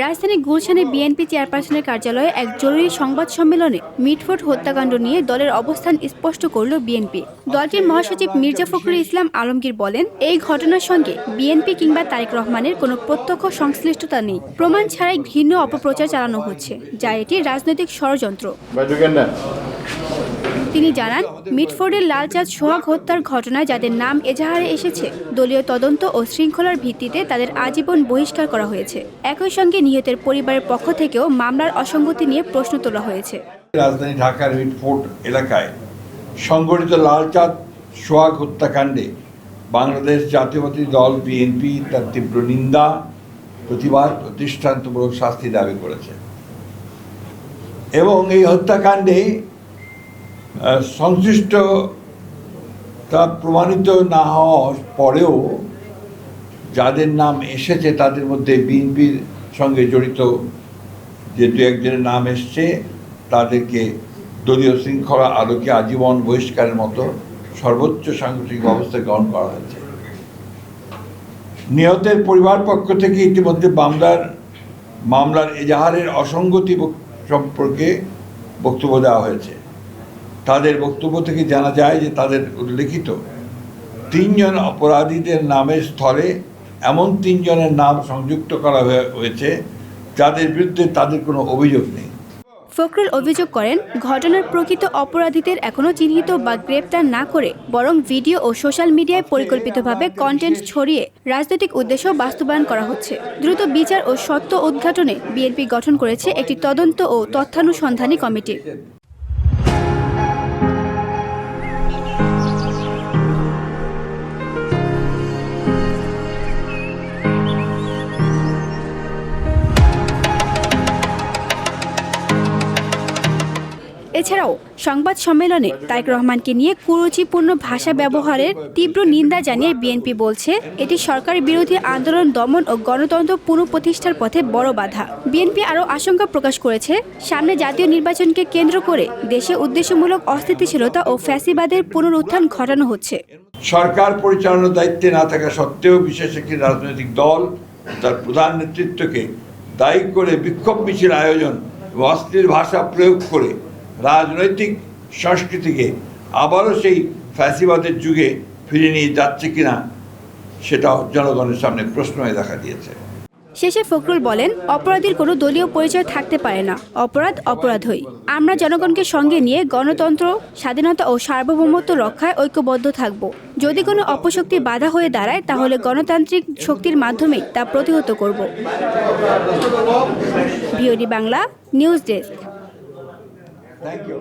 রাজধানী গুলশানে বিএনপি চেয়ারপারসনের কার্যালয়ে এক জরুরি সংবাদ সম্মেলনে মিটফোর্ড হত্যাকাণ্ড নিয়ে দলের অবস্থান স্পষ্ট করল বিএনপি। দলটির মহাসচিব মির্জা ফখরুল ইসলাম আলমগীর বলেন, এই ঘটনার সঙ্গে বিএনপি কিংবা তারেক রহমানের কোনো প্রত্যক্ষ সংশ্লিষ্টতা নেই। প্রমাণ ছাড়াই ঘৃণ্য অপপ্রচার চালানো হচ্ছে, যা এটি রাজনৈতিক ষড়যন্ত্র। তিনি জানান, মিটফোর্ডের লালচাঁদ সোহাগ হত্যার ঘটনায় যাদের নাম এজাহারে এসেছে, দলীয় তদন্ত ও শৃঙ্খলার ভিত্তিতে তাদের আজীবন বহিষ্কার করা হয়েছে। একই সঙ্গে নিহতের পরিবারের পক্ষ থেকেও মামলার অসঙ্গতি নিয়ে প্রশ্ন তোলা হয়েছে। রাজধানী ঢাকার মিটফোর্ড এলাকায় সংঘটিত লালচাঁদ সোহাগ হত্যাকাণ্ডে বাংলাদেশ জাতীয়তাবাদী দল বিএনপি তার তীব্র নিন্দা, প্রতিবাদ ও দৃষ্টান্তমূলক শাস্তি দাবি করেছে এবং এই হত্যাকাণ্ডে সংশ্লিষ্ট তা প্রমাণিত না হওয়ার পরেও যাদের নাম এসেছে তাদের মধ্যে বিএনপির সঙ্গে জড়িত যে দু একজনের নাম এসছে তাদেরকে দলীয় শৃঙ্খলা আলোকে আজীবন বহিষ্কারের মতো সর্বোচ্চ সাংগঠনিক ব্যবস্থা গ্রহণ করা হয়েছে। নিহতের পরিবার পক্ষ থেকে ইতিমধ্যে মামলার এজাহারের অসঙ্গতি সম্পর্কে বক্তব্য দেওয়া হয়েছে। তাদের বক্তব্য থেকে জানা যায় যে তাদের উল্লেখিত 3 জন অপরাধীদের নামের স্থলে এমন 3 জনের নাম সংযুক্ত করা হয়েছে যাদের বিরুদ্ধে তাদের কোনো অভিযোগ নেই। ফখরুল অভিযোগ করেন, ঘটনার প্রকৃত অপরাধীদের এখনও চিহ্নিত বা গ্রেপ্তার না করে বরং ভিডিও ও সোশ্যাল মিডিয়ায় পরিকল্পিতভাবে কন্টেন্ট ছড়িয়ে রাজনৈতিক উদ্দেশ্য বাস্তবায়ন করা হচ্ছে। দ্রুত বিচার ও সত্য উদ্ঘাটনে বিএনপি গঠন করেছে একটি তদন্ত ও তথ্যানুসন্ধানী কমিটি। এছাড়াও সংবাদ সম্মেলনে তারেক রহমানকে নিয়ে কুরুচিপূর্ণ ভাষা ব্যবহারের তীব্র নিন্দা জানিয়ে বিএনপি বলছে, এটি সরকার বিরোধী আন্দোলন দমন ও গণতন্ত্র পুনঃপ্রতিষ্ঠার পথে বড় বাধা। বিএনপি আরও আশঙ্কা প্রকাশ করেছে, সামনে জাতীয় নির্বাচনকে কেন্দ্র করে দেশে উদ্দেশ্যমূলক অস্থিতিশীলতা ও ফ্যাসিবাদের পুনরুত্থান ঘটানো হচ্ছে। সরকার পরিচালনার দায়িত্বে না থাকা সত্ত্বেও বিশেষ একটি রাজনৈতিক দল তার প্রধান নেতৃত্বকে দায়ী করে বিক্ষোভ মিছিল আয়োজন ও অশ্লীল ভাষা প্রয়োগ করে রাজনৈতিক সংস্কৃতিকে আবারও সেই ফ্যাসিবাদের যুগে ফিরে নিয়ে যাচ্ছে কিনা সেটাও জনগণের সামনে প্রশ্ন হয়ে দেখা দিয়েছে। শেষে ফখরুল বলেন, অপরাধীর কোনো দলীয় পরিচয় থাকতে পারে না, অপরাধ অপরাধই। আমরা জনগণকে সঙ্গে নিয়ে গণতন্ত্র, স্বাধীনতা ও সার্বভৌমত্ব রক্ষায় ঐক্যবদ্ধ থাকব। যদি কোনো অপশক্তি বাধা হয়ে দাঁড়ায় তাহলে গণতান্ত্রিক শক্তির মাধ্যমেই তা প্রতিহত করব। VOD Bangla news desk. Thank you.